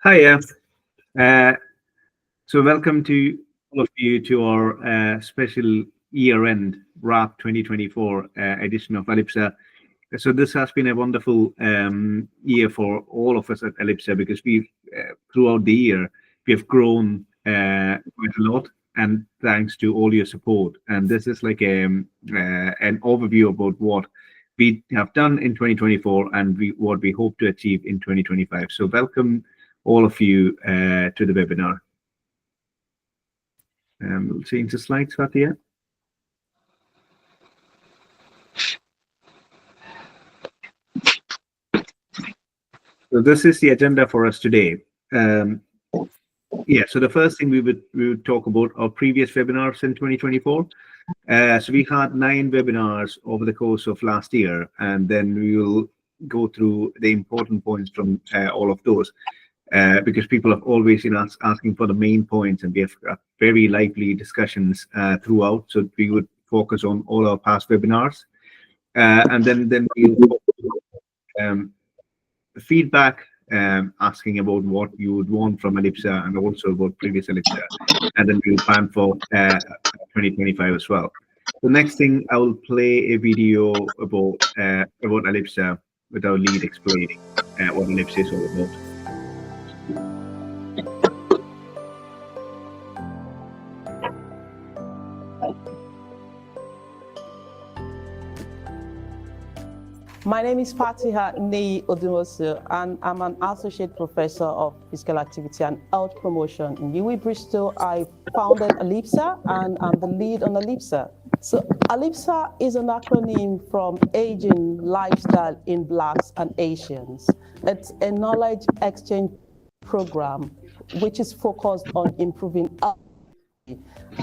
Hiya. Uh, so welcome to all of you to our special year-end wrap 2024 edition of ALIBSA. So this has been a wonderful year for all of us at ALIBSA because we've throughout the year we have grown quite a lot, and thanks to all your support. And this is like an overview about what we have done in 2024 and what we hope to achieve in 2025. So welcome all of you to the webinar. We'll change the slides, Fatia. So this is the agenda for us today. So the first thing we would talk about our previous webinars in 2024. So we had 9 webinars over the course of last year, and then we will go through the important points from all of those. Because people have always been asking for the main points, and we have very lively discussions throughout. So we would focus on all our past webinars, and then we'll feedback, asking about what you would want from ALIBSA and also about previous ALIBSA, and then we'll plan for 2025 as well. The next thing, I will play a video about ALIBSA with our lead explaining what ALIBSA is all about. My name is Fatiha Nei Odumosu, and I'm an associate professor of physical activity and health promotion in UWI Bristol. I founded ALIBSA, and I'm the lead on ALIBSA. So ALIBSA is an acronym from Aging Lifestyle in Blacks and Asians. It's a knowledge exchange program which is focused on improving health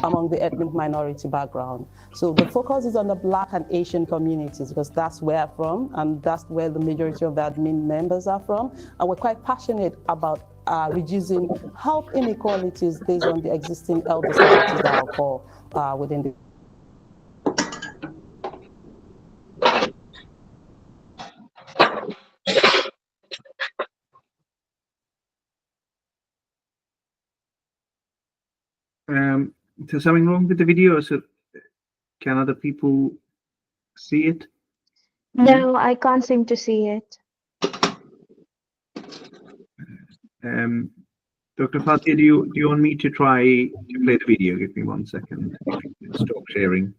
among the ethnic minority background. So the focus is on the Black and Asian communities because that's where I'm from, and that's where the majority of the admin members are from. And we're quite passionate about reducing health inequalities based on the existing health disparities that occur within the There's something wrong with the video, so can other people see it? No, I can't seem to see it. Dr. Fatia, do you want me to try to play the video? Give me 1 second. Stop sharing.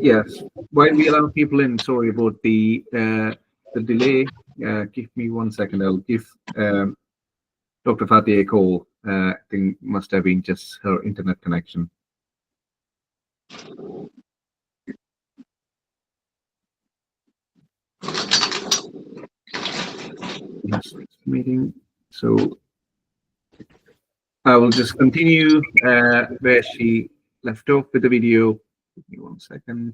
Yes, while we allow people in, sorry about the delay. Give me 1 second. I'll give Dr. Fatia a call. I think must have been just her internet connection. Yes, meeting. So I will just continue where she left off with the video. Give me 1 second.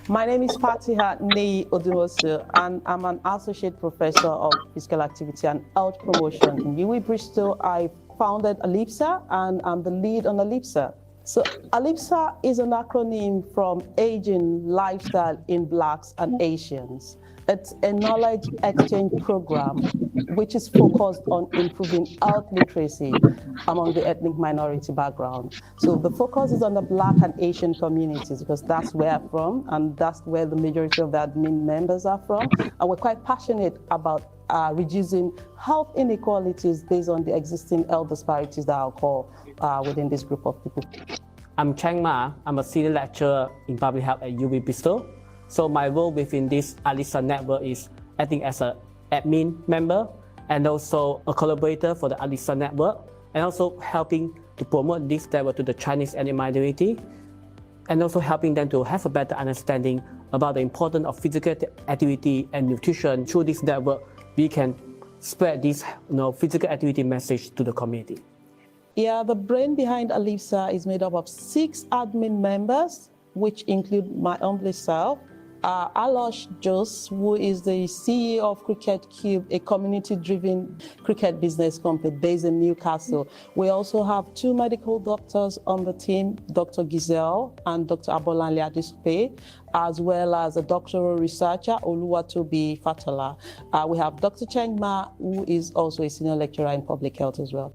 My name is Fatiha Nei Odumosu, and I'm an associate professor of physical activity and health promotion in UWI Bristol. I founded ALIBSA, and I'm the lead on ALIBSA. So ALIBSA is an acronym from Aging Lifestyle in Blacks and Asians. It's a knowledge exchange program which is focused on improving health literacy among the ethnic minority background. So the focus is on the Black and Asian communities because that's where I'm from, and that's where the majority of the admin members are from. And we're quite passionate about reducing health inequalities based on the existing health disparities that occur within this group of people. I'm Chang Ma. I'm a senior lecturer in public health at UWI Bristol. So my role within this ALIBSA network is acting as an admin member and also a collaborator for the ALIBSA network, and also helping to promote this network to the Chinese ethnic minority. and also helping them to have a better understanding about the importance of physical activity and nutrition. Through this network, we can spread this physical activity message to the community. Yeah, the brain behind ALIBSA is made up of 6 admin members, which include my humble self, Alosh Jos, who is the CEO of Cricket Cube, a community-driven cricket business company based in Newcastle. We also have 2 medical doctors on the team, Dr. Giselle and Dr. Abolanle Adispe, as well as a doctoral researcher, Oluwatobi Fatola. We have Dr. Cheng Ma, who is also a senior lecturer in public health as well.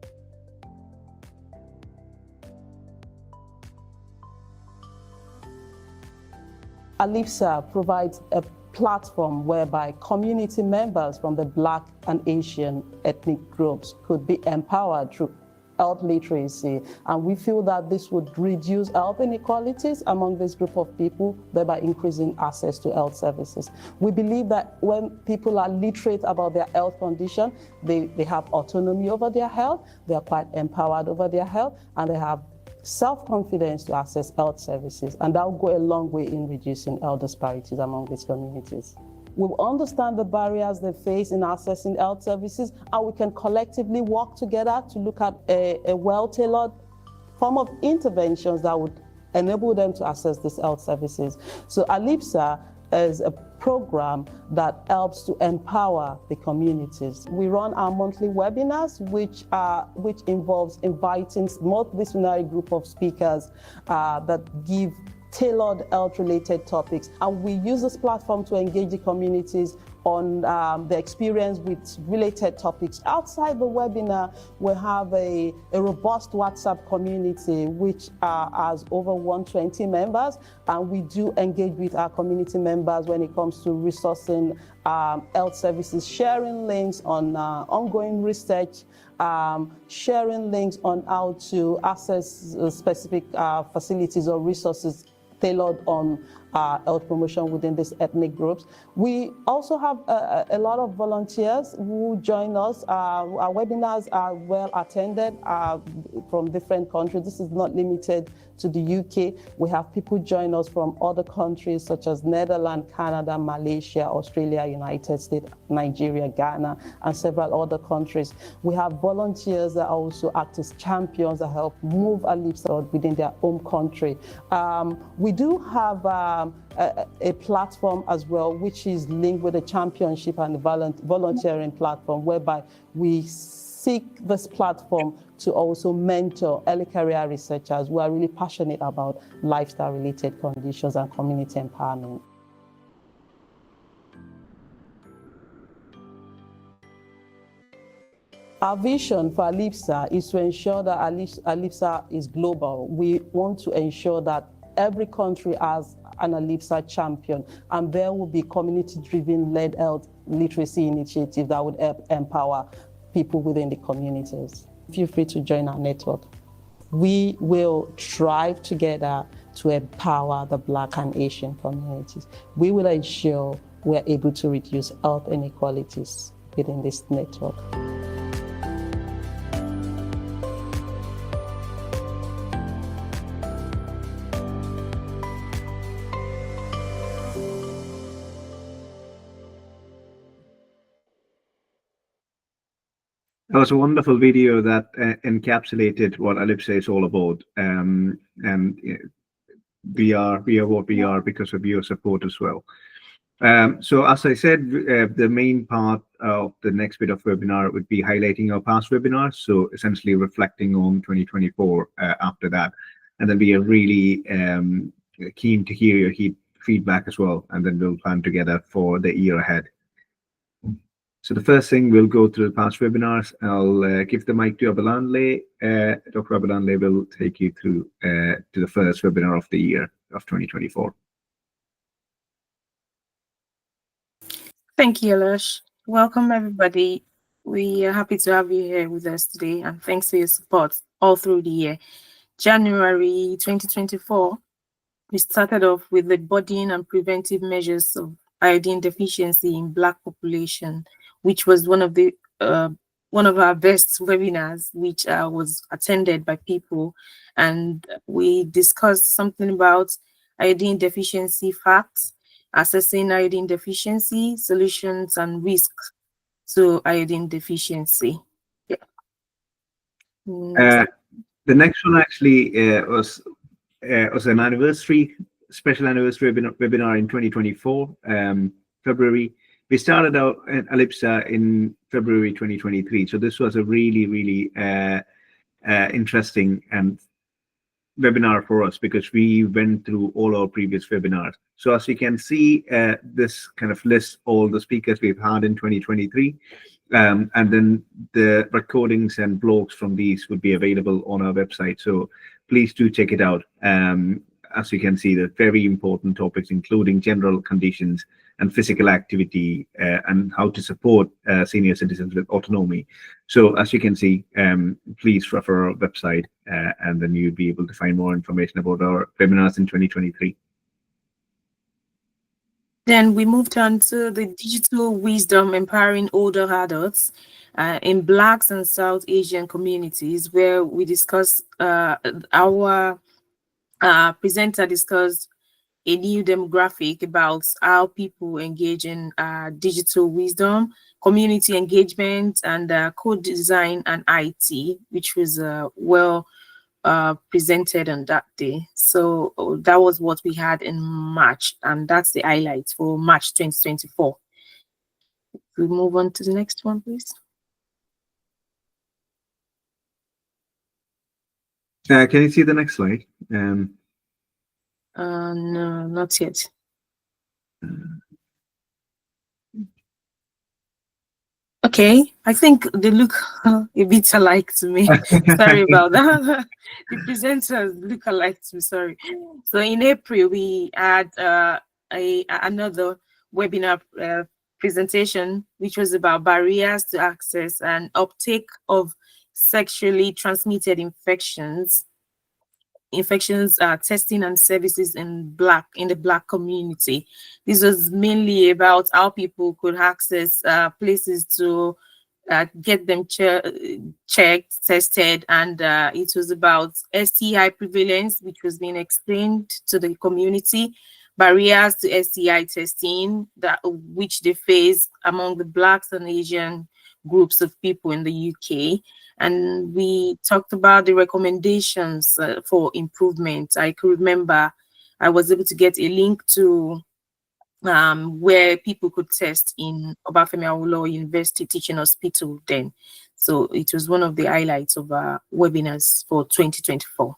ALIBSA provides a platform whereby community members from the Black and Asian ethnic groups could be empowered through health literacy. And we feel that this would reduce health inequalities among this group of people, thereby increasing access to health services. We believe that when people are literate about their health condition, they have autonomy over their health, they are quite empowered over their health, and they have self-confidence to access health services, and that will go a long way in reducing health disparities among these communities. We will understand the barriers they face in accessing health services, and we can collectively work together to look at a well-tailored form of interventions that would enable them to access these health services. So ALIBSA is a program that helps to empower the communities. We run our monthly webinars, which involves inviting multidisciplinary group of speakers that give tailored health-related topics. And we use this platform to engage the communities on the experience with related topics. Outside the webinar, we have a robust WhatsApp community which has over 120 members, and we do engage with our community members when it comes to resourcing health services, sharing links on ongoing research, sharing links on how to access specific facilities or resources tailored on health promotion within these ethnic groups. We also have a lot of volunteers who join us. Our webinars are well attended from different countries. This is not limited to the UK. We have people join us from other countries such as Netherlands, Canada, Malaysia, Australia, United States, Nigeria, Ghana, and several other countries. We have volunteers that also act as champions that help move ALIBSA within their home country. We do have a platform as well, which is linked with a championship and a volunteering platform, whereby we seek this platform to also mentor early career researchers who are really passionate about lifestyle-related conditions and community empowerment. Our vision for ALIBSA is to ensure that ALIBSA is global. We want to ensure that every country has an ALIBSA champion, and there will be community-driven led health literacy initiative that would help empower people within the communities. Feel free to join our network. We will strive together to empower the Black and Asian communities. We will ensure we're able to reduce health inequalities within this network. That was a wonderful video that encapsulated what ALIBSA is all about. And we are what we are because of your support as well. So as I said, the main part of the next bit of webinar would be highlighting our past webinars. So essentially reflecting on 2024 after that. And then we are really keen to hear your feedback as well. And then we'll plan together for the year ahead. So the first thing, we'll go through the past webinars. I'll give the mic to Abolanle. Dr. Abolanle will take you through to the first webinar of the year of 2024. Thank you, Alosh. Welcome, everybody. We are happy to have you here with us today, and thanks for your support all through the year. January 2024, we started off with the budding and preventive measures of iodine deficiency in Black population, which was one of the one of our best webinars, which was attended by people, and we discussed something about iodine deficiency facts, assessing iodine deficiency, solutions, and risks to iodine deficiency. Yeah. The next one actually was an anniversary, special anniversary webinar in 2024, February. We started out at ALIBSA in February 2023. So this was a really, really interesting webinar for us because we went through all our previous webinars. So as you can see, this kind of lists all the speakers we've had in 2023. And then the recordings and blogs from these would be available on our website. So please do check it out. As you can see, the very important topics, including general conditions and physical activity and how to support senior citizens with autonomy. So as you can see, please refer our website and then you'll be able to find more information about our webinars in 2023. Then we moved on to the digital wisdom empowering older adults in Blacks and South Asian communities, where we discussed our presenter discussed a new demographic about how people engage in digital wisdom, community engagement, and code design and IT, which was well presented on that day. So that was what we had in March, and that's the highlights for March 2024. We move on to the next one, please. Can you see the next slide? No, not yet. Okay, I think they look a bit alike to me. Sorry about that. The presenters look alike to me, sorry. So in April, we had another webinar presentation, which was about barriers to access and uptake of sexually transmitted infections testing and services in the Black community. This was mainly about how people could access places to get them checked, tested, and it was about STI prevalence, which was being explained to the community, barriers to STI testing which they face among the Blacks and Asian groups of people in the UK. And we talked about the recommendations for improvement. I could remember I was able to get a link to where people could test in Obafemi Awolowo University Teaching Hospital then. So it was one of the highlights of our webinars for 2024.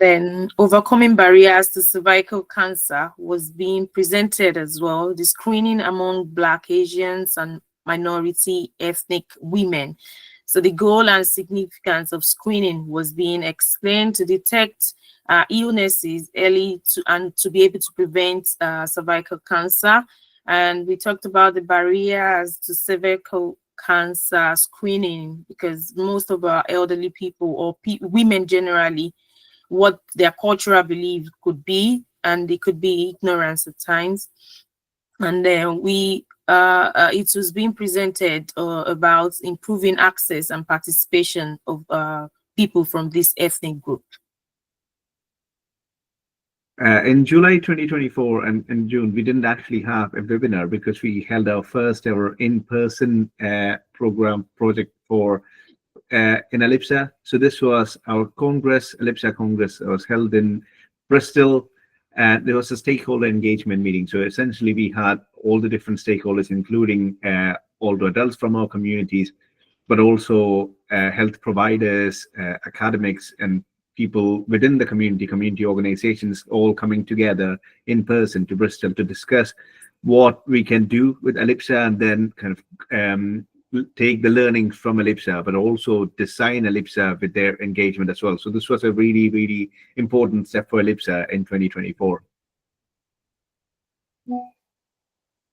Then overcoming barriers to cervical cancer was being presented as well, the screening among Black, Asians, and minority ethnic women. So the goal and significance of screening was being explained to detect illnesses early and to be able to prevent cervical cancer. And we talked about the barriers to cervical cancer screening because most of our elderly people or women generally, what their cultural belief could be, and it could be ignorance at times. And then it was being presented about improving access and participation of people from this ethnic group. In July 2024 and in June, we didn't actually have a webinar because we held our first ever in-person project for in ALIBSA. So this was our Congress, ALIBSA Congress. It was held in Bristol, and there was a stakeholder engagement meeting. So essentially we had all the different stakeholders, including older adults from our communities, but also health providers, academics, and people within the community organizations, all coming together in person to Bristol to discuss what we can do with ALIBSA and then kind of take the learnings from ALIBSA, but also design ALIBSA with their engagement as well. So this was a really, really important step for ALIBSA in 2024.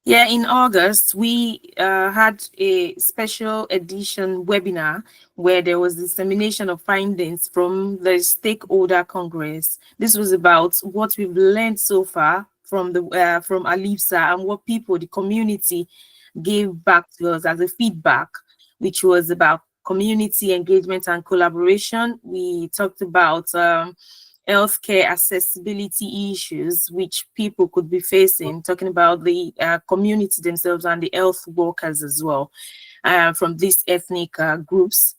Yeah, in August, we had a special edition webinar where there was dissemination of findings from the Stakeholder Congress. This was about what we've learned so far from ALIBSA and what people, the community, gave back to us as a feedback, which was about community engagement and collaboration. We talked about healthcare accessibility issues which people could be facing, talking about the community themselves and the health workers as well from these ethnic groups.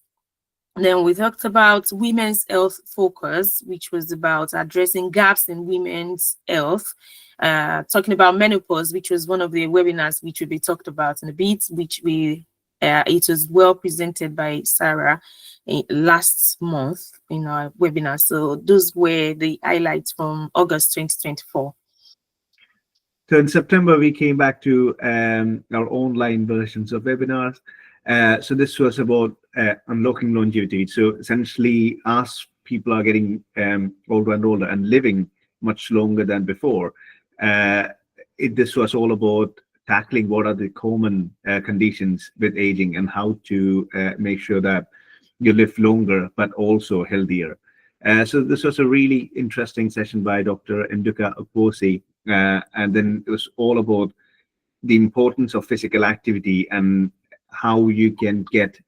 Then we talked about women's health focus, which was about addressing gaps in women's health, talking about menopause, which was one of the webinars which will be talked about in a bit, which it was well presented by Sarah last month in our webinar. So those were the highlights from August 2024. So in September, we came back to our online versions of webinars. So this was about unlocking longevity. So essentially, as people are getting older and older and living much longer than before, this was all about tackling what are the common conditions with aging and how to make sure that you live longer but also healthier. So this was a really interesting session by Dr. Nduka Oposi, and then it was all about the importance of physical activity and how you can get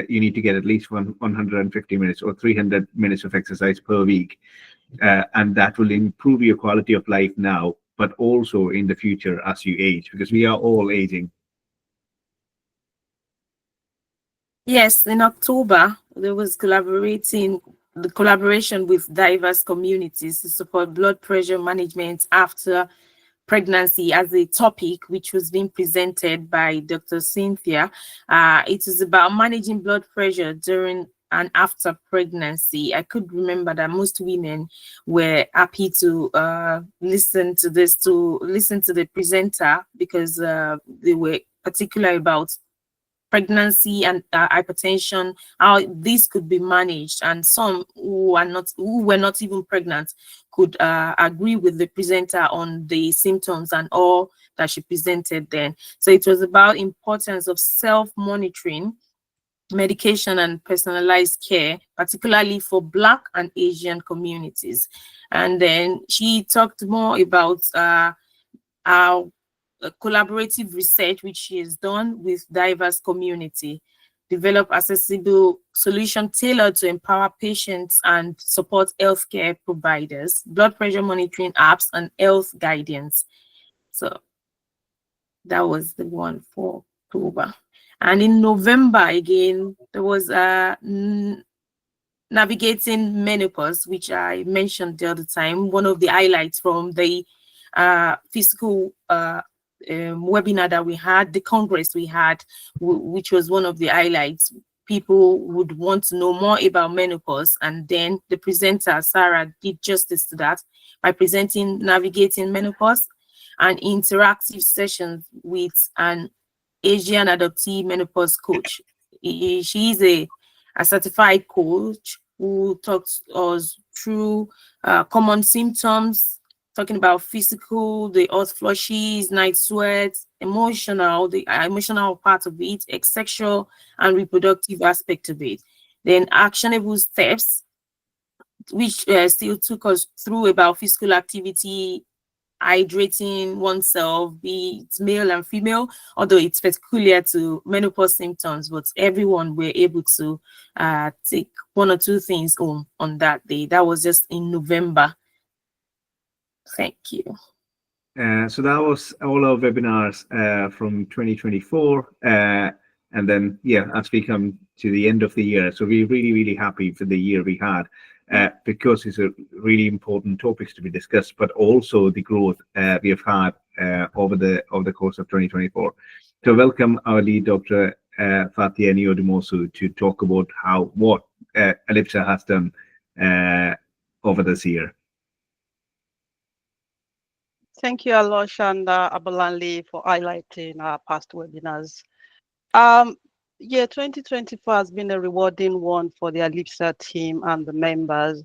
you need to get at least 150 minutes or 300 minutes of exercise per week, and that will improve your quality of life now, but also in the future as you age, because we are all aging. Yes, in October, there was collaboration with diverse communities to support blood pressure management after pregnancy as a topic, which was being presented by Dr. Cynthia. It is about managing blood pressure during and after pregnancy. I could remember that most women were happy to listen to the presenter, because they were particular about pregnancy and hypertension, how this could be managed, and some who were not even pregnant could agree with the presenter on the symptoms and all that she presented then. So it was about importance of self-monitoring, medication and personalized care, particularly for Black and Asian communities. And then she talked more about our collaborative research which she has done with diverse community, develop accessible solution tailored to empower patients and support healthcare providers, blood pressure monitoring apps, and health guidance. So that was the one for October. And in November again, there was navigating menopause, which I mentioned the other time, one of the highlights from the physical webinar that we had, the congress we had, which was one of the highlights. People would want to know more about menopause, and then the presenter Sarah did justice to that by presenting navigating menopause, and interactive sessions with an Asian adoptee menopause coach. She is a certified coach who talks us through common symptoms, talking about physical, the hot flushes, night sweats, emotional, the emotional part of it, sexual and reproductive aspect of it. Then actionable steps, which still took us through about physical activity, hydrating oneself, be it male and female, although it's peculiar to menopause symptoms, but everyone were able to take one or two things home on that day. That was just in November. Thank you. So that was all our webinars from 2024. And then, yeah, as we come to the end of the year, so we're really, really happy for the year we had, because it's a really important topics to be discussed, but also the growth we have had over the course of 2024. So welcome our lead, Dr. Fatia Niodumosu, to talk about what ALIBSA has done over this year. Thank you, Alosh and Abalanli, for highlighting our past webinars. Yeah, 2024 has been a rewarding one for the ALIBSA team and the members.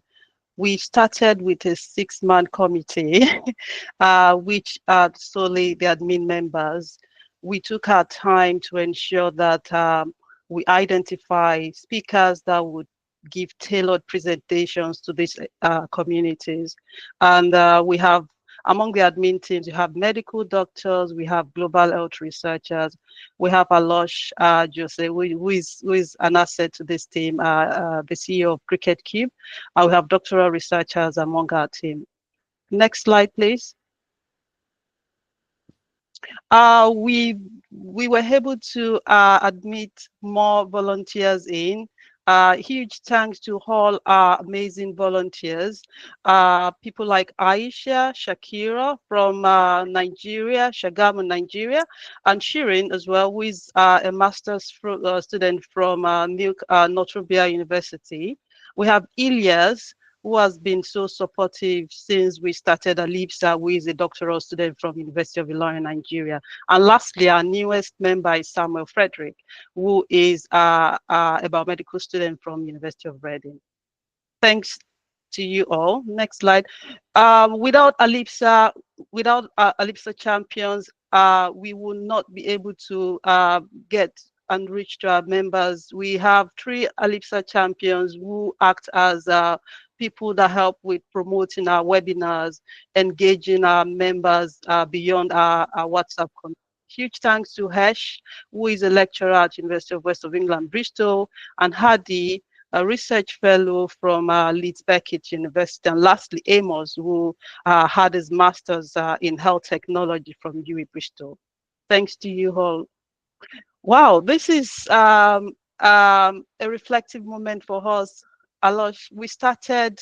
We started with a 6-man committee, which are solely the admin members. We took our time to ensure that we identify speakers that would give tailored presentations to these communities. And we have Among the admin teams, you have medical doctors, we have global health researchers, we have Alosh Jose, who is an asset to this team, the CEO of Cricket Cube, and we have doctoral researchers among our team. Next slide, please. We were able to admit more volunteers in. Huge thanks to all our amazing volunteers. People like Aisha, Shakira from Nigeria, Shagamu, Nigeria, and Shirin as well, who is a master's student from Notre University. We have Ilyas, who has been so supportive since we started ALIBSA, who is a doctoral student from University of Ilorin, Nigeria. And lastly, our newest member is Samuel Frederick, who is a biomedical student from University of Reading. Thanks to you all. Next slide. Without ALIBSA champions, we will not be able to get and reach to our members. We have 3 ALIBSA champions who act as people that help with promoting our webinars, engaging our members beyond our WhatsApp community. Huge thanks to Hesh, who is a lecturer at University of West of England, Bristol, and Hadi, a research fellow from Leeds Beckett University, and lastly, Amos, who had his master's in health technology from UWE Bristol. Thanks to you all. Wow, this is a reflective moment for us. Alosh, we started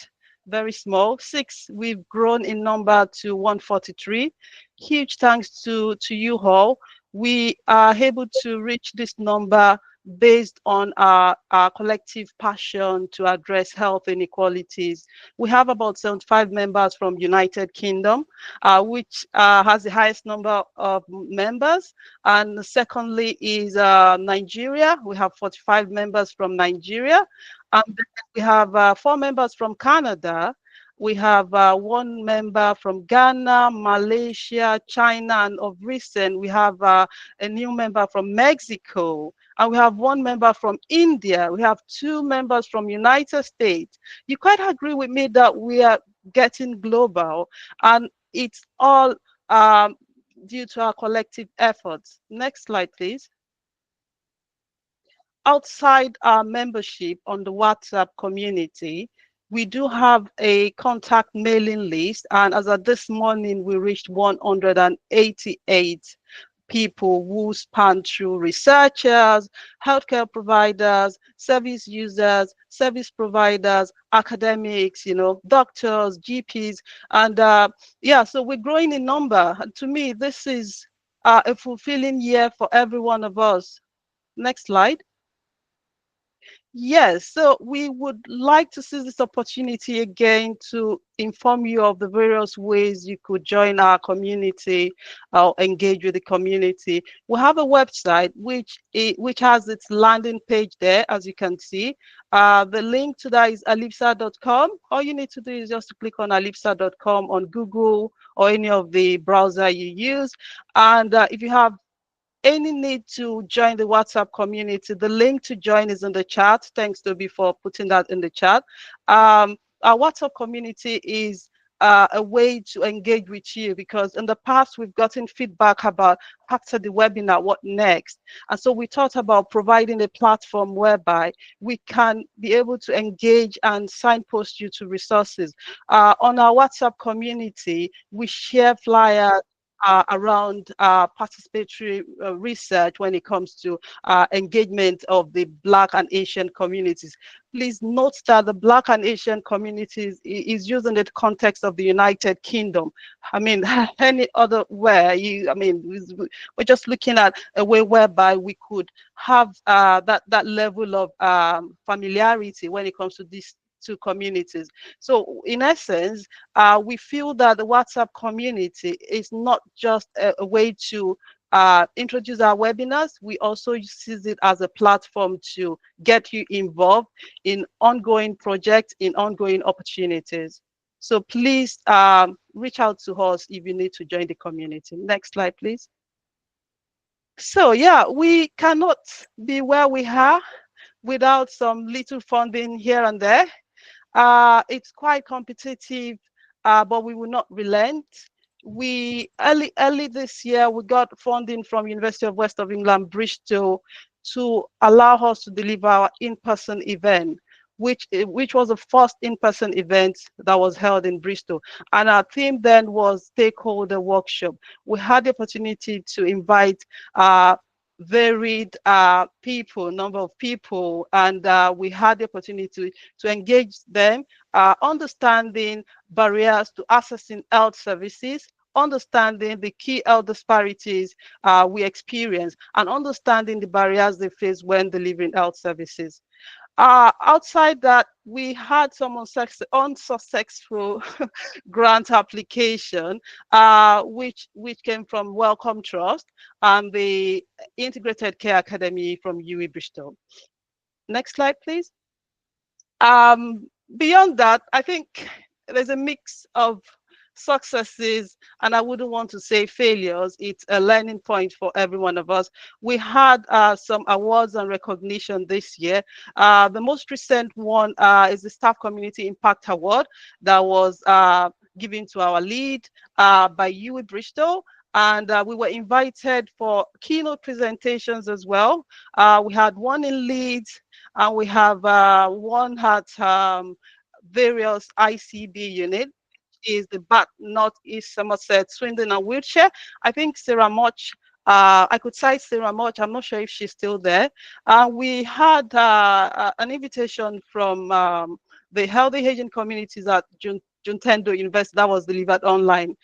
very small, 6. We've grown in number to 143. Huge thanks to you all. We are able to reach this number based on our collective passion to address health inequalities. We have about 75 members from United Kingdom, which has the highest number of members. And secondly is Nigeria. We have 45 members from Nigeria. And then we have 4 members from Canada. We have 1 member from Ghana, Malaysia, China, and of recent, we have a new member from Mexico. And we have 1 member from India. We have 2 members from United States. You quite agree with me that we are getting global, and it's all due to our collective efforts. Next slide, please. Outside our membership on the WhatsApp community, we do have a contact mailing list, and as of this morning, we reached 188 people who span through researchers, healthcare providers, service users, service providers, academics, doctors, GPs, and yeah, so we're growing in number. And to me, this is a fulfilling year for every one of us. Next slide. Yes, so we would like to seize this opportunity again to inform you of the various ways you could join our community or engage with the community. We have a website which has its landing page there, as you can see. The link to that is alibsa.com. All you need to do is just to click on alibsa.com on Google or any of the browser you use. And if you have any need to join the WhatsApp community, the link to join is in the chat. Thanks, Toby, for putting that in the chat. Our WhatsApp community is a way to engage with you, because in the past we've gotten feedback about after the webinar, what next? And so we thought about providing a platform whereby we can be able to engage and signpost you to resources. On our WhatsApp community, we share flyers around participatory research when it comes to engagement of the Black and Asian communities. Please note that the Black and Asian communities is used in the context of the United Kingdom. I mean, any other way, we're just looking at a way whereby we could have that level of familiarity when it comes to these 2 communities. So in essence, we feel that the WhatsApp community is not just a way to introduce our webinars. We also use it as a platform to get you involved in ongoing projects, in ongoing opportunities. So please reach out to us if you need to join the community. Next slide, please. So yeah, we cannot be where we are without some little funding here and there. It's quite competitive, but we will not relent. we early this year we got funding from University of West of England, Bristol, to allow us to deliver our in-person event, which was the first in-person event that was held in Bristol. And our theme then was stakeholder workshop. We had the opportunity to invite varied number of people, and we had the opportunity to engage them, understanding barriers to accessing health services, understanding the key health disparities we experience, and understanding the barriers they face when delivering health services. Outside that, we had some unsuccessful grant application, which came from Wellcome Trust and the Integrated Care Academy from UWI Bristol. Next slide, please. Beyond that, I think there's a mix of successes, and I wouldn't want to say failures. It's a learning point for every one of us. We had some awards and recognition this year. The most recent one is the Staff Community Impact Award that was given to our lead by UWI Bristol. And we were invited for keynote presentations as well. We had one in Leeds, and we have one at various ICB units, is the Bath, North East Somerset, Swindon, and Wiltshire. I think Sarah Much, I could cite Sarah Much, I'm not sure if she's still there. We had an invitation from the Healthy Aging Communities at Juntendo University that was delivered online.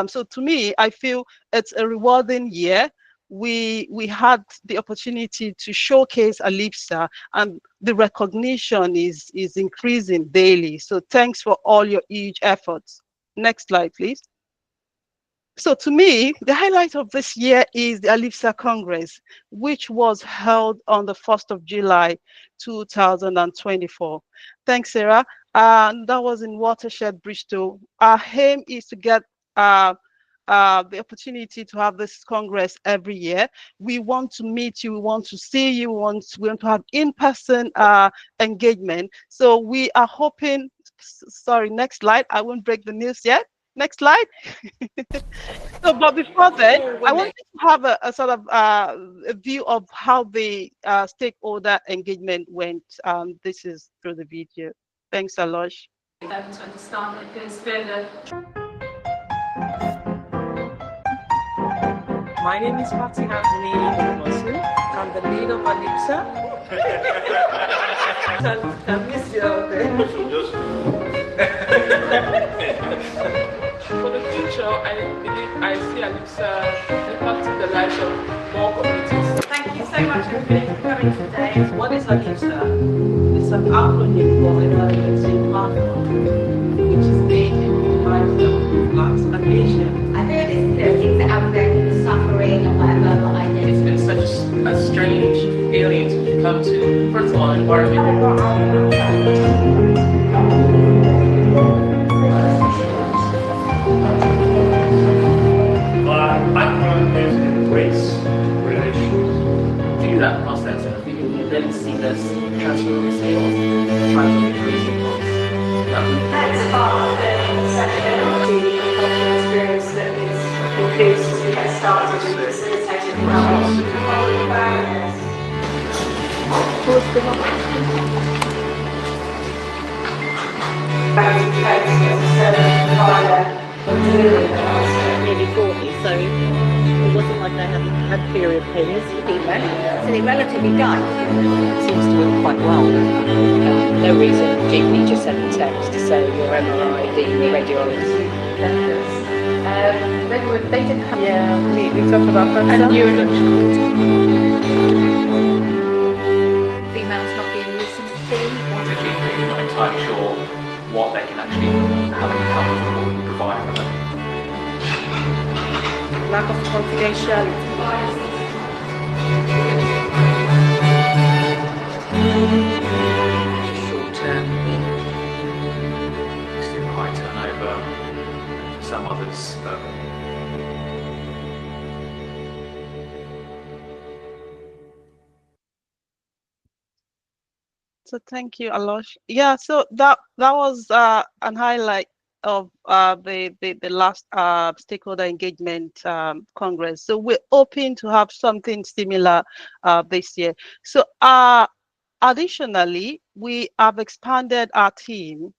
So to me, I feel it's a rewarding year. We had the opportunity to showcase ALIBSA, and the recognition is increasing daily. So thanks for all your huge efforts. Next slide, please. So to me, the highlight of this year is the ALIBSA Congress, which was held on the 1st of July, 2024. Thanks, Sarah. That was in Watershed, Bristol. Our aim is to get the opportunity to have this Congress every year. We want to meet you, we want to see you, we want to have in-person engagement. So we are hoping, sorry, next slide, I won't break the news yet. Next slide. So, but before that, I wanted to have a sort of a view of how the stakeholder engagement went. This is through the video. Thanks, Alosh. To understand that there's further. My name is Patty Anthony. I'm the lead of ALIBSA. I miss you out there. For the future, I see ALIBSA impacting the lives of more communities. Thank you so much, everybody, for coming today. What is ALIBSA? It's an acronym for Emergency Platform, which is made in Milestones and Asia. I know there's things out there, suffering and whatever, but I know It's been such a strange feeling to come to, first of all, an environment. My background is in race relations. Through that process, I think you will then see this transformative skills, trying to increase the costs. that's part of the sustainability and cultural experience that is includes as we get started and facilitated well. Barriers. Nearly 40, so it wasn't like I hadn't had period pains. So they're relatively young. It seems to work quite well. No reason. GP just sent a text to say your MRI, the radiologist. They didn't have. Yeah, we talked about that. And neurological. Females not being listened to. The GP is not entirely sure what they can actually have any help or provide for them. Lack of confidentiality. Short term, extremely high turnover for some others. So thank you, Alosh. Yeah, so that was an highlight of the last stakeholder engagement congress. So we're hoping to have something similar this year. So additionally, we have expanded our team.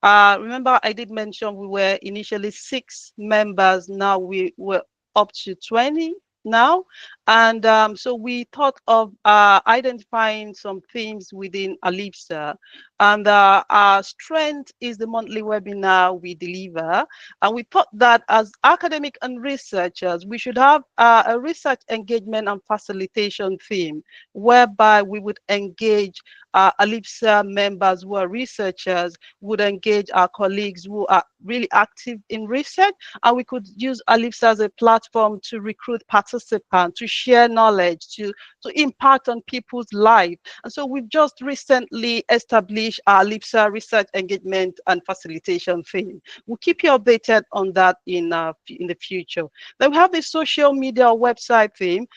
Remember, I did mention we were initially 6 members. Now we're up to 20 now. And so we thought of identifying some themes within ALIBSA. And our strength is the monthly webinar we deliver. And we thought that as academic and researchers, we should have a research engagement and facilitation theme, whereby we would engage ALIBSA members who are researchers, would engage our colleagues who are really active in research, and we could use ALIBSA as a platform to recruit participants, to share knowledge, to impact on people's life. And so we've just recently established our ALIBSA research engagement and facilitation theme. We'll keep you updated on that in the future. Then we have the social media website theme.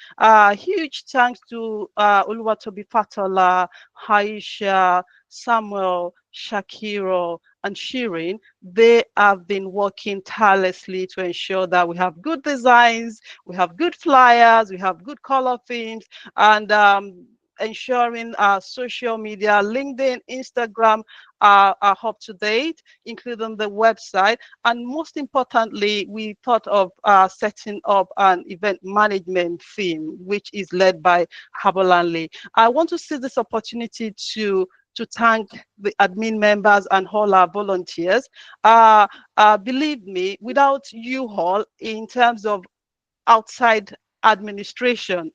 Huge thanks to Oluwatobi Fatola, Aisha, Samuel, Shakiro, and Shirin. They have been working tirelessly to ensure that we have good designs, we have good flyers, we have good color themes, and ensuring our social media, LinkedIn, Instagram are up to date, including the website. And most importantly, we thought of setting up an event management theme, which is led by Habolanle. I want to see this opportunity to thank the admin members and all our volunteers. Believe me, without you all, in terms of outside administration,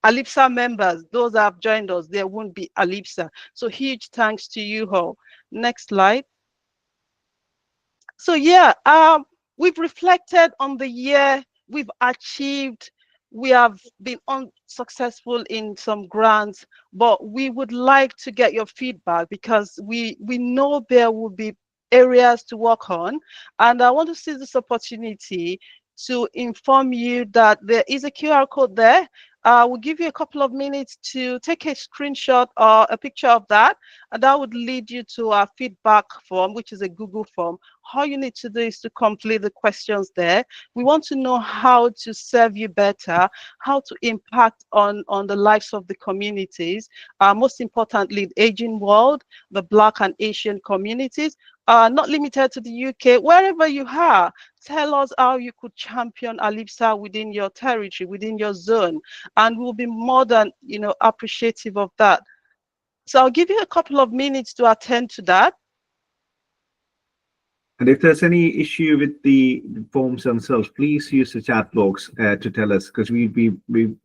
ALIBSA members, those that have joined us, there won't be ALIBSA. So huge thanks to you all. Next slide. So yeah, we've reflected on the year we've achieved. We have been unsuccessful in some grants, but we would like to get your feedback because we know there will be areas to work on. And I want to see this opportunity to inform you that there is a QR code there. We'll give you a couple of minutes to take a screenshot or a picture of that, and that would lead you to our feedback form, which is a Google form. All you need to do is to complete the questions there. We want to know how to serve you better, how to impact on the lives of the communities, most importantly, the aging world, the Black and Asian communities, not limited to the UK, wherever you are. Tell us how you could champion ALIBSA within your territory, within your zone, and we'll be more than appreciative of that. So I'll give you a couple of minutes to attend to that. And if there's any issue with the forms themselves, please use the chat box to tell us, because we'll be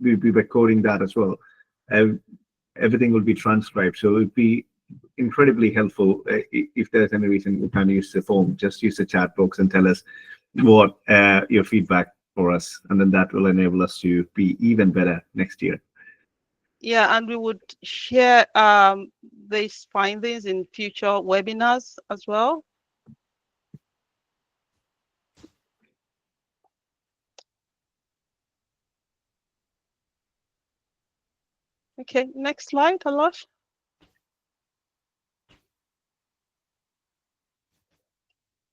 recording that as well. Everything will be transcribed, so it would be incredibly helpful if there's any reason you can't use the form. Just use the chat box and tell us what your feedback for us, and then that will enable us to be even better next year. Yeah, and we would share these findings in future webinars as well. Okay, next slide, Alosh.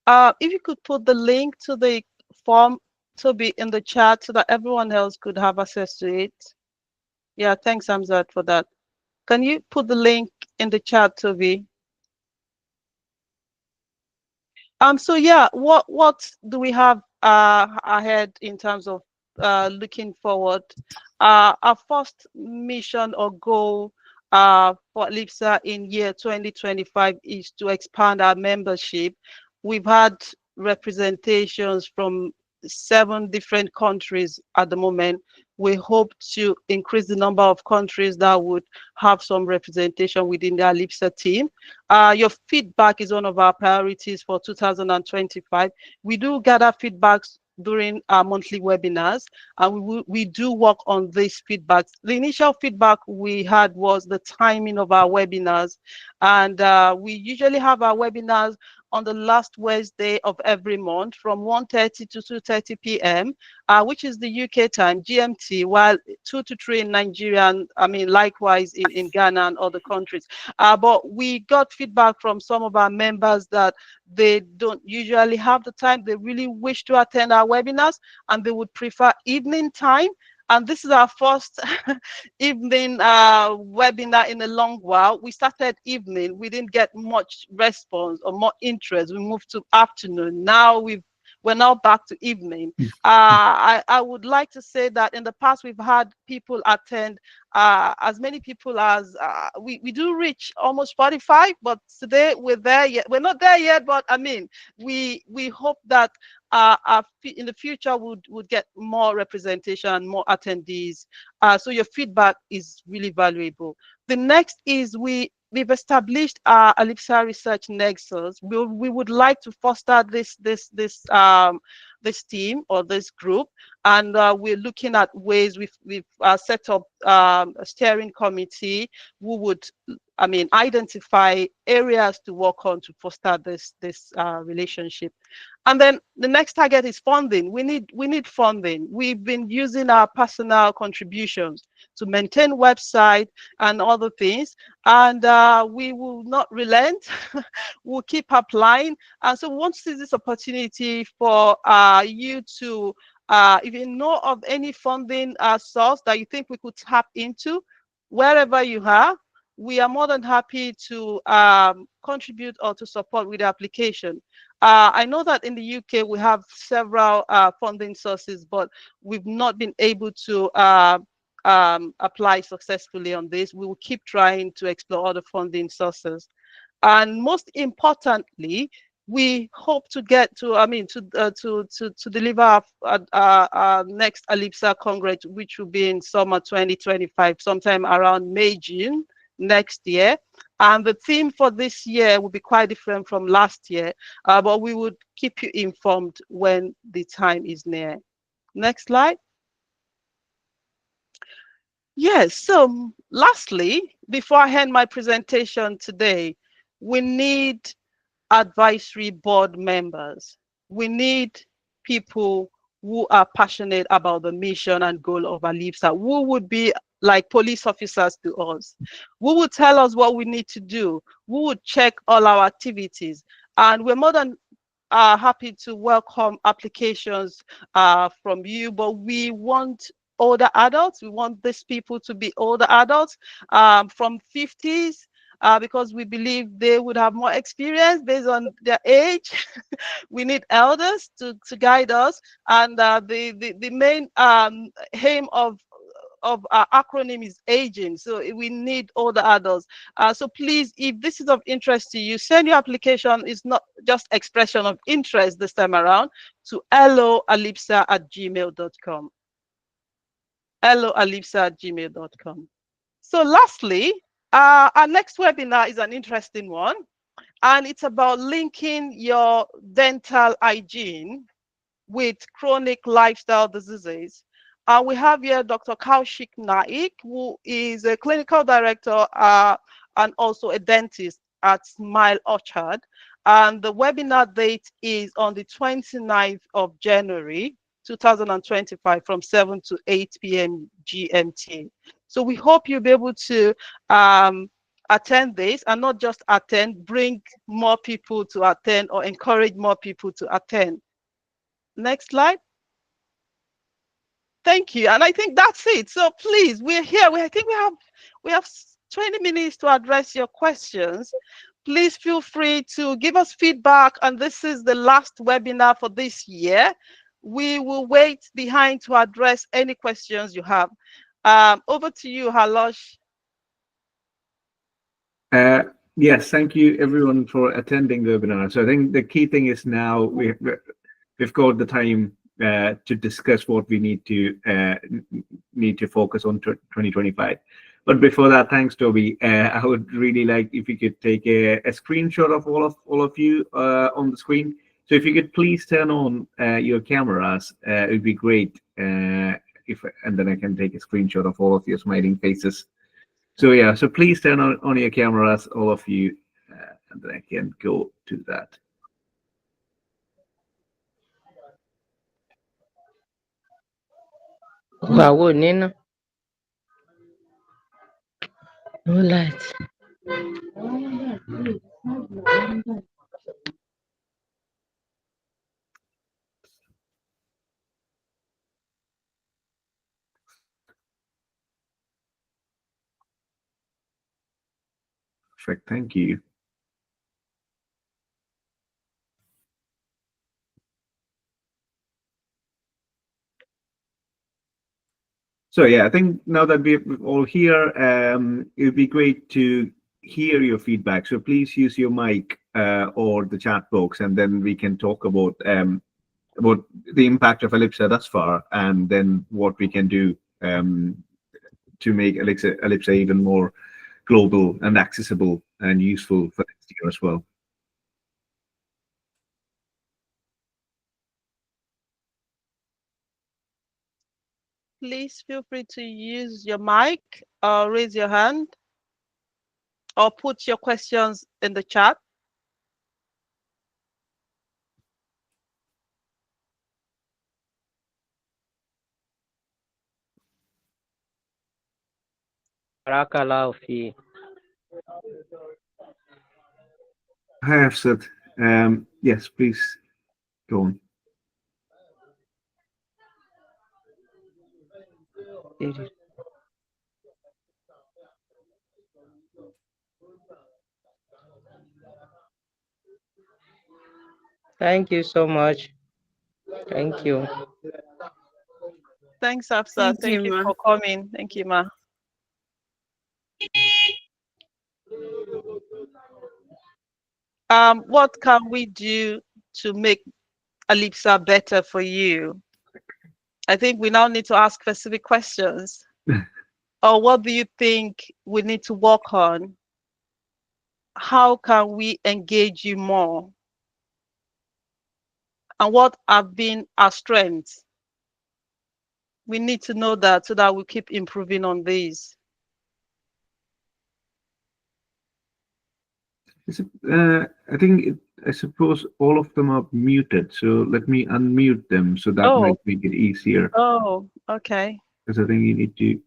If you could put the link to the form to be in the chat so that everyone else could have access to it. Yeah, thanks, Hamzat, for that. Can you put the link in the chat, Toby? So yeah, what do we have ahead in terms of looking forward? Our first mission or goal for ALIBSA in year 2025 is to expand our membership. We've had representations from 7 different countries at the moment. We hope to increase the number of countries that would have some representation within the ALIBSA team. Your feedback is one of our priorities for 2025. We do gather feedbacks during our monthly webinars, and we do work on these feedbacks. The initial feedback we had was the timing of our webinars, and we usually have our webinars on the last Wednesday of every month from 1:30 to 2:30 p.m., which is the UK time, GMT, while 2 to 3 in Nigeria, and I mean, likewise in Ghana and other countries. But we got feedback from some of our members that they don't usually have the time. They really wish to attend our webinars and they would prefer evening time. And this is our first evening webinar in a long while. We started evening. We didn't get much response or more interest. We moved to afternoon. Now we're now back to evening. I would like to say that in the past we've had people attend, as many people as we do reach almost 45, but today we're there yet. We're not there yet, but I mean, we hope that in the future would get more representation, more attendees. So your feedback is really valuable. The next is we've established our ALIBSA Research Nexus. We would like to foster this team or this group, and we're looking at ways. We've set up a steering committee who would, I mean, identify areas to work on to foster this relationship. And then the next target is funding. We need funding. We've been using our personal contributions to maintain website and other things, and we will not relent. We'll keep applying. And so we want to see this opportunity for you to, if you know of any funding source that you think we could tap into, wherever you are, we are more than happy to contribute or to support with the application. I know that in the UK we have several funding sources, but we've not been able to apply successfully on this. We will keep trying to explore other funding sources. And most importantly, we hope to get to, I mean, to deliver our next ALIBSA Congress, which will be in summer 2025, sometime around May, June next year. And the theme for this year will be quite different from last year, but we would keep you informed when the time is near. Next slide. Yes, so lastly, before I end my presentation today, we need advisory board members. We need people who are passionate about the mission and goal of ALIBSA, who would be like police officers to us, who would tell us what we need to do, who would check all our activities. And we're more than happy to welcome applications from you, but we want older adults. We want these people to be older adults from 50s, because we believe they would have more experience based on their age. We need elders to guide us, and the main aim of our acronym is aging, so we need older adults. So please, if this is of interest to you, send your application. It's not just expression of interest this time around, to helloalibsa@gmail.com. helloalibsa@gmail.com. So lastly, our next webinar is an interesting one, and it's about linking your dental hygiene with chronic lifestyle diseases. We have here Dr. Kaushik Naik, who is a clinical director and also a dentist at Smile Orchard. And the webinar date is on the 29th of January, 2025 from 7 to 8 p.m. GMT. So we hope you'll be able to attend this, and not just attend, bring more people to attend or encourage more people to attend. Next slide. Thank you. And I think that's it. So please, we're here. I think we have 20 minutes to address your questions. Please feel free to give us feedback. And this is the last webinar for this year. We will wait behind to address any questions you have. Over to you, Halosh. Yes, thank you everyone for attending the webinar. So I think the key thing is now we've got the time to discuss what we need to focus on 2025. But before that, thanks, Toby. I would really like if you could take a screenshot of all of you on the screen. So if you could please turn on your cameras, it would be great. And then I can take a screenshot of all of your smiling faces. So yeah, so please turn on your cameras, all of you, and then I can go to that. Wow, Nina. No light. Perfect. Thank you. So yeah, I think now that we're all here, it would be great to hear your feedback. So please use your mic or the chat box, and then we can talk about the impact of ALIBSA thus far, and then what we can do to make ALIBSA even more global and accessible and useful for next year as well. Please feel free to use your mic or raise your hand or put your questions in the chat. Barakallahu fi. Hi, Afsat. Yes, please go on. Thank you so much. Thank you. Thanks, Afsa. Thank Thank you, you ma. for coming. Thank you, Ma. What can we do to make ALIBSA better for you? I think we now need to ask specific questions. Or what do you think we need to work on? How can we engage you more? And what have been our strengths? We need to know that so that we keep improving on these. I think I suppose all of them are muted, so let me unmute them so that might make it easier. Oh, okay. Because I think you need to.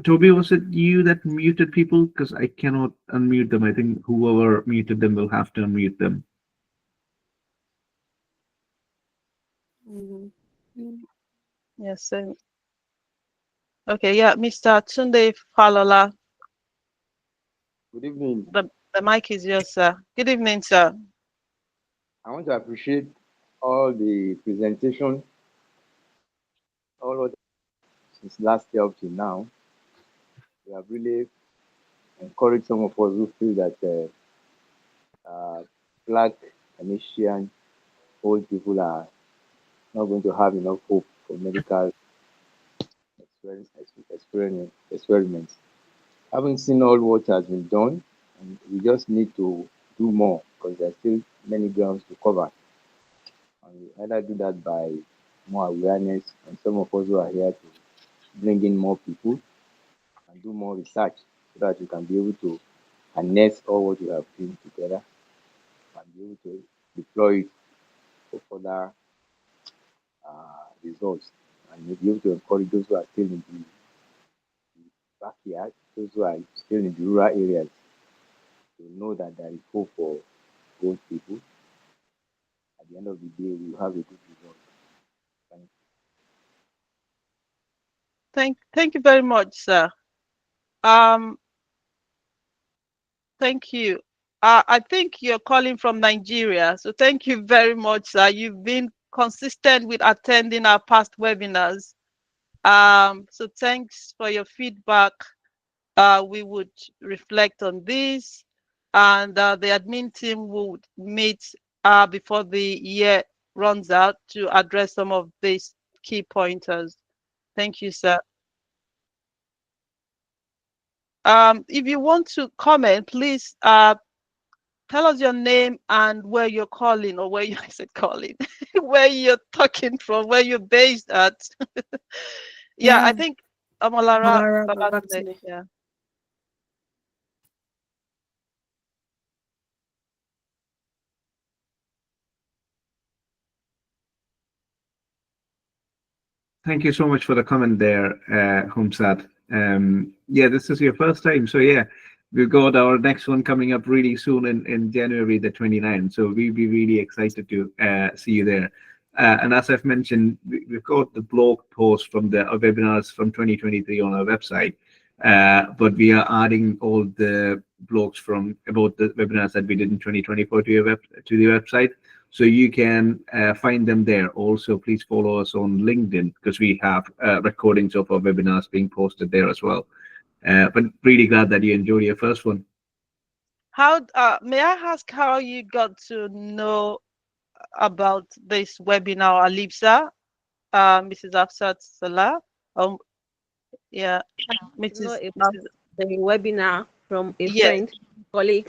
Toby, was it you that muted people? Because I cannot unmute them. I think whoever muted them will have to unmute them. Yes. Okay. Yeah, Mr. Tunde Falola. Good evening. The mic is yours, sir. Good evening, sir. I want to appreciate all the presentation, all of since last year up to now. We have really encouraged some of us who feel that Black and Asian old people are not going to have enough hope for medical experiments. Having seen all what has been done, and we just need to do more because there are still many grounds to cover. And we either do that by more awareness, and some of us who are here to bring in more people and do more research so that you can be able to harness all what you have been together and be able to deploy it for further results, and be able to encourage those who are still in the backyard, those who are still in the rural areas, to know that there is hope for those people. At the end of the day, we will have a good result. Thank you. Thank you very much, sir. Thank you. I think you're calling from Nigeria, so thank you very much, sir. You've been consistent with attending our past webinars. So thanks for your feedback. We would reflect on this, and the admin team would meet before the year runs out to address some of these key pointers. Thank you, sir. If you want to comment, please tell us your name and where you're calling, or where you I said calling, where you're talking from, where you're based at. Yeah, I think Amalara Babatunde. Yeah. Thank you so much for the comment there, Humsat. Yeah, this is your first time. So yeah, we've got our next one coming up really soon in January the 29th. So we'll be really excited to see you there. And as I've mentioned, we've got the blog post from the webinars from 2023 on our website. But we are adding all the blogs from about the webinars that we did in 2024 to the website. So you can find them there. Also, please follow us on LinkedIn because we have recordings of our webinars being posted there as well. But really glad that you enjoyed your first one. How may I ask how you got to know about this webinar, ALIBSA, Mrs. Afsat Salah? Yeah, know Mrs. about the webinar from a Yes. friend, colleague.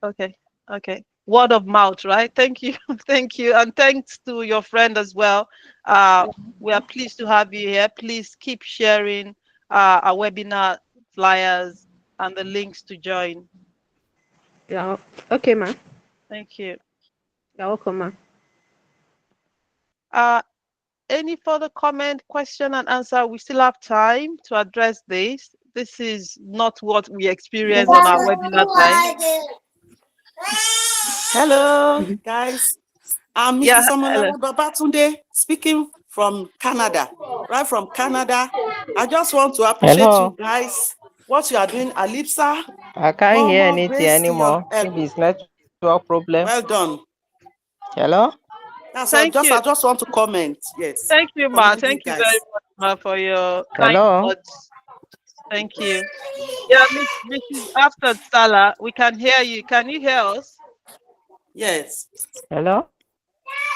Okay. Word of mouth, right? Thank you, thank you, and thanks to your friend as well. We are pleased to have you here. Please keep sharing our webinar flyers and the links to join. Yeah. Okay, ma. Thank you. You're welcome, ma. Any further comment, question, and answer? We still have time to address this. This is not what we experience on our webinar time. Hello, guys. I'm Mrs. Yeah, Omolara Babatunde speaking from Canada, right from Canada. I just want to appreciate you guys, what you are doing, ALIBSA. I can't hear More anything grace in your anymore. Maybe it's network problem. Well done. Hello? That's all. I just want to comment. Yes. Thank you, Ma. Commend Thank you guys. very much, Ma, for your kind Hello? words. Thank you. Yeah, Mrs. After Salah, we can hear you. Can you hear us? Yes. Hello?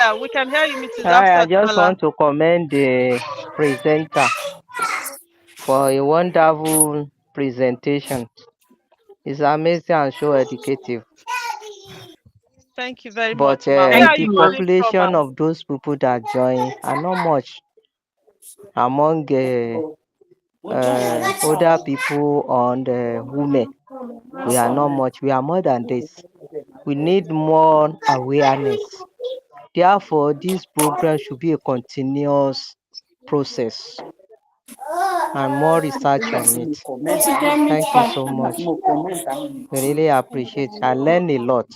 Yeah, we can hear you, Mrs. Hi, I After just Salah. want to commend the presenter for a wonderful presentation. It's amazing and so educative. Thank you very But much, Ma. Where are the you calling from, population Ma? of those people that join are not much among older people and women. We are not much. We are more than this. We need more awareness. Therefore, this program should be a continuous process and more research on it. Thank you so much. We really appreciate it. I learned a lot.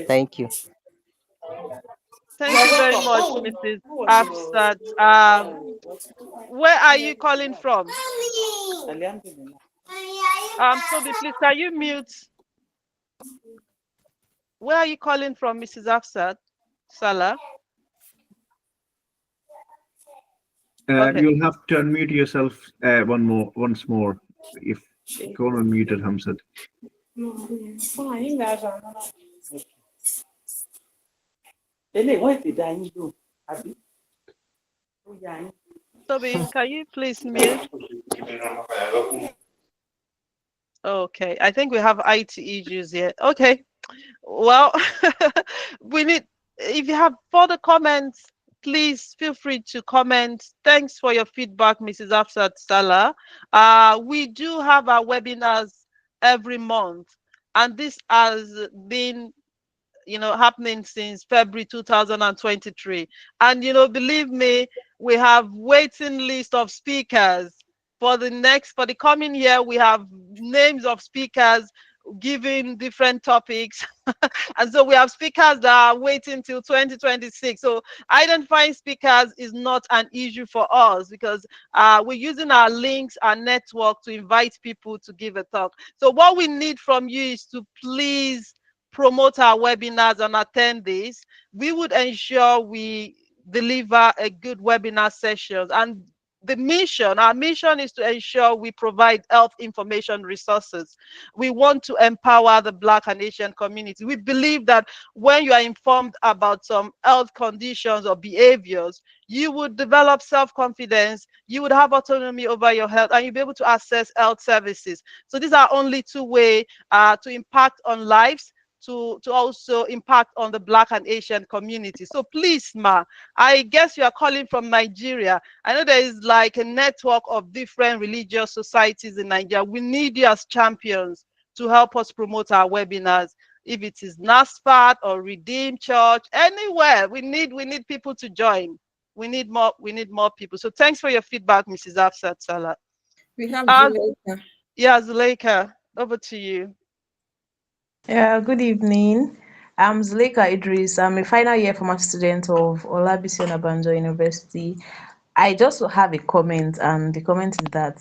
Thank you. Thank you very much, Mrs. Afsat. Where are you calling from? Toby, please, can you mute? Where are you calling from, Mrs. Afsat Salah? Okay. You'll have to unmute yourself once more. If go on unmuted, Hamzat. Toby, can you please mute? Okay, I think we have IT issues here. Okay, well, we need, if you have further comments, please feel free to comment. Thanks for your feedback, Mrs. Afsat Salah. We do have our webinars every month, and this has been happening since February 2023. And believe me, we have waiting list of speakers for the coming year. We have names of speakers giving different topics. And so we have speakers that are waiting till 2026. So identifying speakers is not an issue for us because we're using our links, our network to invite people to give a talk. So what we need from you is to please promote our webinars and attend this. We would ensure we deliver a good webinar sessions. And our mission is to ensure we provide health information resources. We want to empower the Black and Asian community. We believe that when you are informed about some health conditions or behaviors, you would develop self-confidence, you would have autonomy over your health, and you'll be able to access health services. So these are only two ways to impact on lives, to also impact on the Black and Asian community. So please, Ma, I guess you are calling from Nigeria. I know there is like a network of different religious societies in Nigeria. We need you as champions to help us promote our webinars. If it is NASFAT or Redeem Church, anywhere, we need people to join. We need more people. So thanks for your feedback, Mrs. Afsat Salah. We have Zuleika. Yeah, Zuleika, over to you. Yeah, good evening. I'm Zuleika Idris. I'm a final year former student of Olabisi Onabanjo University. I just have a comment, and the comment is that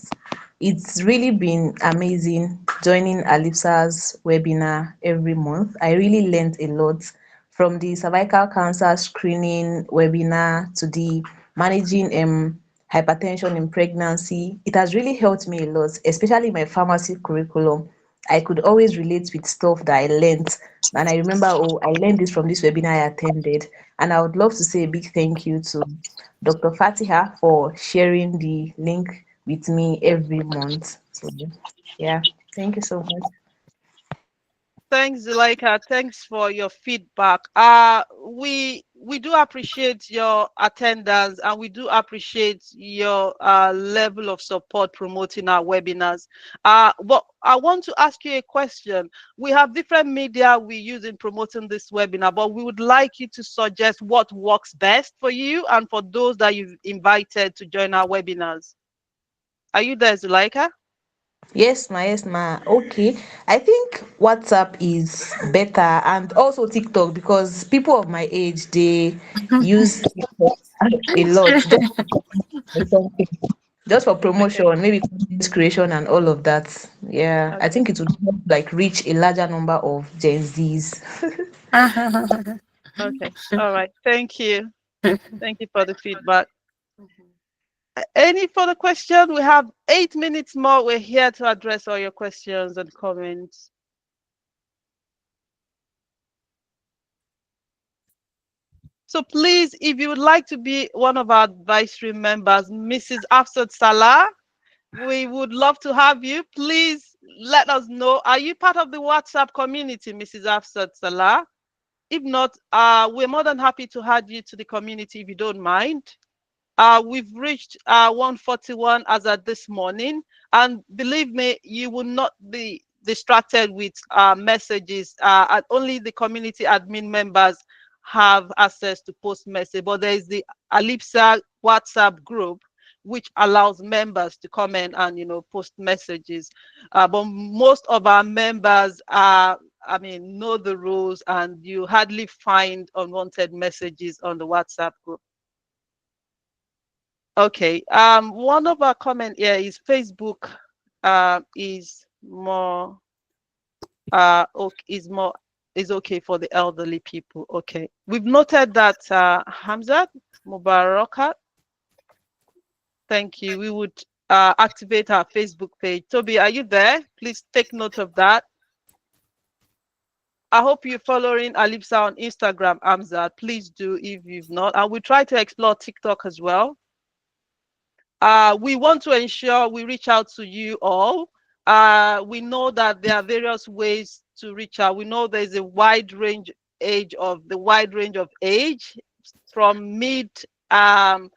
it's really been amazing joining ALIBSA's webinar every month. I really learned a lot from the cervical cancer screening webinar to the managing hypertension in pregnancy. It has really helped me a lot, especially my pharmacy curriculum. I could always relate with stuff that I learned. And I remember, oh, I learned this from this webinar I attended. And I would love to say a big thank you to Dr. Fatiha for sharing the link with me every month. So, yeah, thank you so much. Thanks, Zuleika. Thanks for your feedback. We do appreciate your attendance, and we do appreciate your level of support promoting our webinars. But I want to ask you a question. We have different media we use in promoting this webinar, but we would like you to suggest what works best for you and for those that you've invited to join our webinars. Are you there, Zuleika? Yes, ma. Okay. I think WhatsApp is better, and also TikTok, because people of my age, they use TikTok a lot just for promotion, maybe content creation and all of that. Yeah, Okay. I think it would help, like, reach a larger number of Gen Zs. Okay. All right. Thank you. Thank you for the feedback. Any further question? We have 8 minutes more. We're here to address all your questions and comments. So please, if you would like to be one of our advisory members, Mrs. Afsat Salah, we would love to have you. Please let us know. Are you part of the WhatsApp community, Mrs. Afsat Salah? If not, we're more than happy to add you to the community if you don't mind. We've reached 141 as at this morning, and believe me, you will not be distracted with messages. Only the community admin members have access to post message, but there is the ALIBSA WhatsApp group which allows members to comment and post messages. But most of our members know the rules, and you hardly find unwanted messages on the WhatsApp group. Okay. One of our comment here is Facebook is okay for the elderly people. Okay. We've noted that, Hamzat Mubaraka. Thank you. We would activate our Facebook page. Toby, are you there? Please take note of that. I hope you're following ALIBSA on Instagram, Hamzat. Please do if you've not. And we try to explore TikTok as well. We want to ensure we reach out to you all. We know that there are various ways to reach out. We know there's a wide range of age from mid. I'll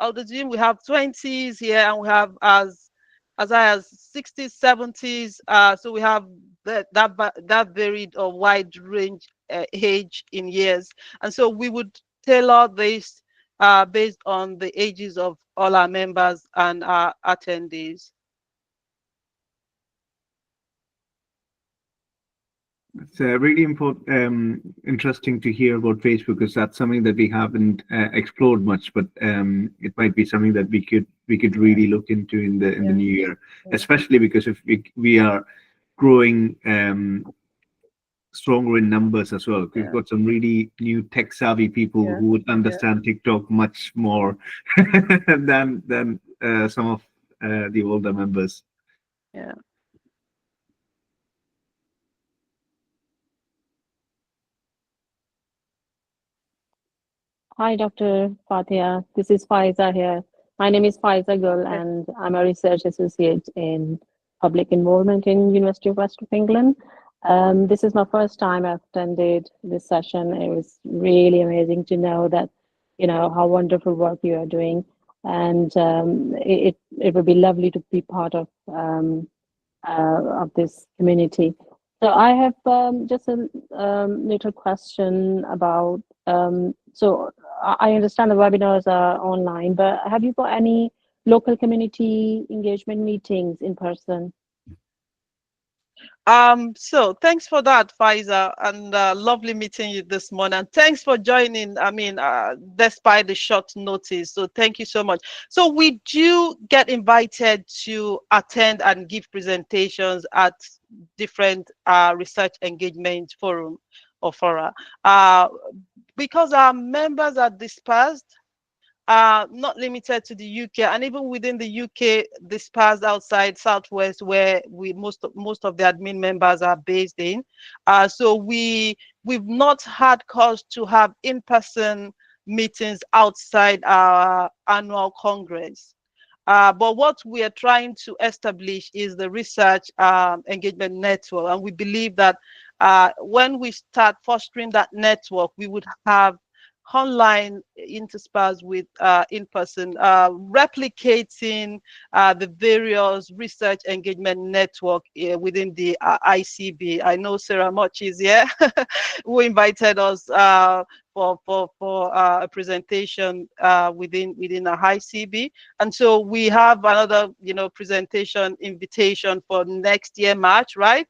assume we have 20s here, and we have as high as 60s, 70s. So we have that varied or wide range age in years, and so we would tailor this based on the ages of all our members and our attendees. It's really important, interesting to hear about Facebook, because that's something that we haven't explored much, but it might be something that we could really look into in the new year, especially because if we are growing stronger in numbers as well. We've got some really new tech savvy people who would understand TikTok much more than some of the older members. Yeah. Hi, Dr. Fatia. This is Faiza here. My name is Faiza Gul, and I'm a research associate in public involvement in University of West of England. This is my first time I've attended this session. It was really amazing to know that, how wonderful work you are doing, and it would be lovely to be part of this community. So I have just a little question about So I understand the webinars are online, but have you got any local community engagement meetings in person? So thanks for that, Faiza, and lovely meeting you this morning. And thanks for joining. I mean, despite the short notice, so thank you so much. So we do get invited to attend and give presentations at different research engagement forum or fora. Because our members are dispersed, not limited to the UK, and even within the UK, dispersed outside Southwest, where most of the admin members are based in. So we've not had cause to have in-person meetings outside our annual congress. But what we are trying to establish is the research engagement network, and we believe that when we start fostering that network, we would have online interspersed with in-person, replicating the various research engagement network within the ICB. I know Sarah Much is here, who invited us for a presentation within a ICB, and so we have another presentation invitation for next year March, right?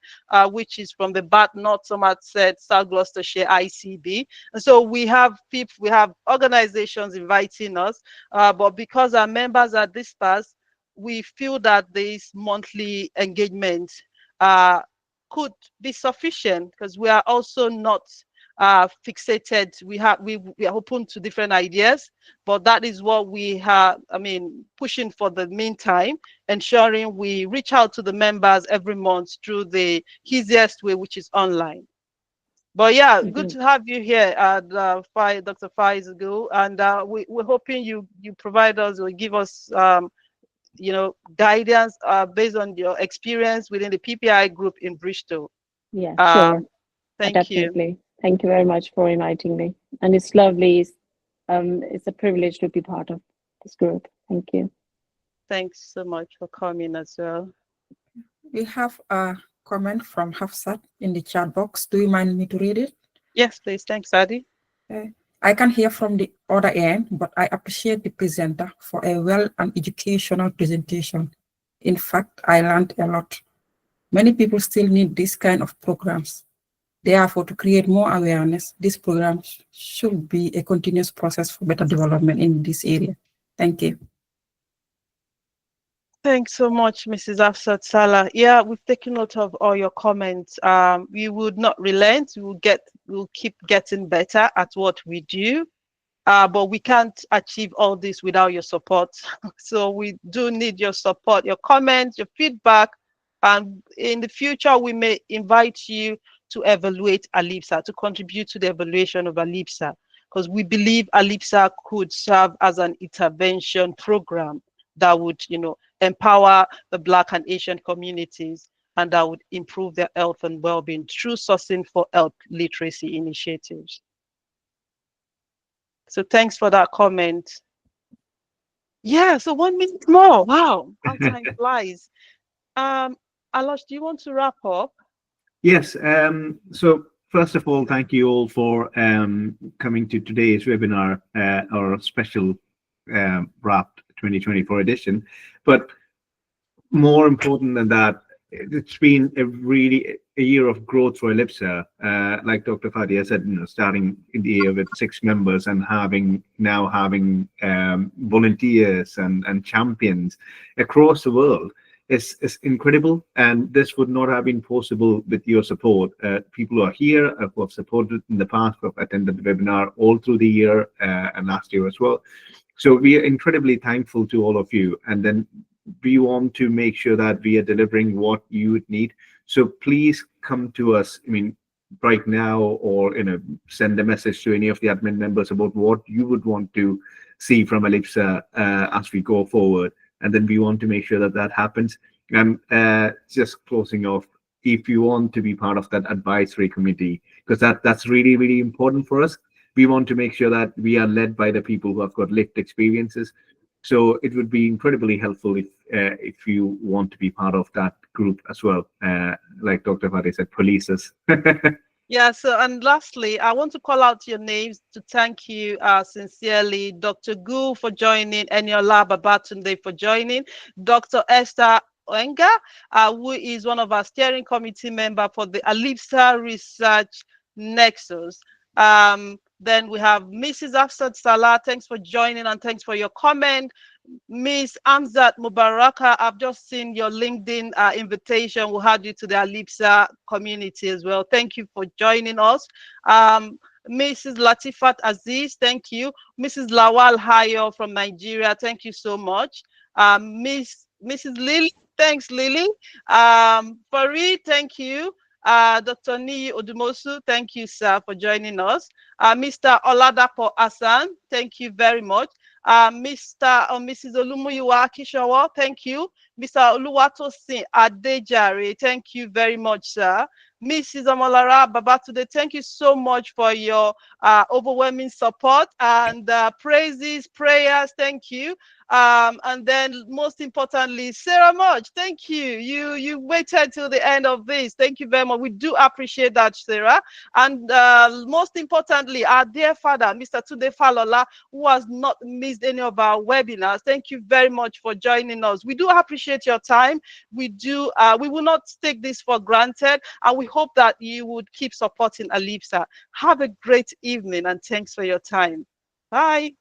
Which is from the Bath North Somerset South Gloucestershire ICB, and so we have people, we have organizations inviting us, but because our members are dispersed, we feel that this monthly engagement could be sufficient, because we are also not fixated. We are open to different ideas, but that is what we have, pushing for the meantime, ensuring we reach out to the members every month through the easiest way, which is online. But yeah, good to have you here, Dr. Faiza, and we're hoping you provide us or give us guidance based on your experience within the PPI group in Bristol. Yeah, sure. Thank Definitely. you. Thank you very much for inviting me. And it's lovely. It's a privilege to be part of this group. Thank you. Thanks so much for coming as well. We have a comment from Hafsat in the chat box. Do you mind me to read it? Yes, please. Thanks, Adi. I can hear from the other end, but I appreciate the presenter for a well and educational presentation. In fact, I learned a lot. Many people still need this kind of programs. Therefore, to create more awareness, this program should be a continuous process for better development in this area. Thank you. Thanks so much, Mrs. Afsat Salah. Yeah, we've taken note of all your comments. We would not relent. We'll keep getting better at what we do. But we can't achieve all this without your support. So we do need your support, your comments, your feedback. And in the future, we may invite you to evaluate ALIBSA, to contribute to the evaluation of ALIBSA, because we believe ALIBSA could serve as an intervention program that would, empower the Black and Asian communities, and that would improve their health and well-being through sourcing for health literacy initiatives. So thanks for that comment. Yeah, so 1 minute more. Wow, how time flies. Alosh, do you want to wrap up? Yes. So first of all, thank you all for coming to today's webinar, our special wrapped 2024 edition. But more important than that, it's been a year of growth for ALIBSA. Like Dr. Fadia said, starting in the year with 6 members and now having volunteers and champions across the world is incredible. And this would not have been possible with your support. People who are here, who have supported in the past, who have attended the webinar all through the year and last year as well. So we are incredibly thankful to all of you. And then we want to make sure that we are delivering what you would need. So please come to us, right now, or send a message to any of the admin members about what you would want to see from ALIBSA as we go forward. And then we want to make sure that happens. And just closing off, if you want to be part of that advisory committee, because that's really, really important for us. We want to make sure that we are led by the people who have got lived experiences. So it would be incredibly helpful if you want to be part of that group as well. Like Dr. Fadi said, police us. Yeah, so and lastly, I want to call out your names to thank you sincerely, Dr. Gu for joining, Eniola Babatunde for joining, Dr. Esther Oenga, who is one of our steering committee member for the ALIBSA Research Nexus. Then we have Mrs. Afsat Salah. Thanks for joining and thanks for your comment. Miss Amzat Mubaraka, I've just seen your LinkedIn invitation. We'll add you to the ALIBSA community as well. Thank you for joining us. Mrs. Latifat Aziz, thank you. Mrs. Lawal Hayo from Nigeria, thank you so much. Mrs. Lily, thanks Lily. Farid, thank you. Dr. Niyi Odumosu, thank you, sir, for joining us. Mr. Oladapo Asan, thank you very much. Mr. or Mrs. Olumuyiwa Kishawa, thank you. Mr. Oluwatosin Adejare, thank you very much, sir. Mrs. Amolara Babatude, thank you so much for your overwhelming support and praises, prayers, thank you. And then most importantly, Sarah Mudge, thank you. You waited till the end of this. Thank you very much. We do appreciate that, Sarah. And most importantly, our dear father, Mr. Tunde Falola, who has not missed any of our webinars. Thank you very much for joining us. We do appreciate your time. We will not take this for granted, and we hope that you would keep supporting ALIBSA. Have a great evening, and thanks for your time. Bye.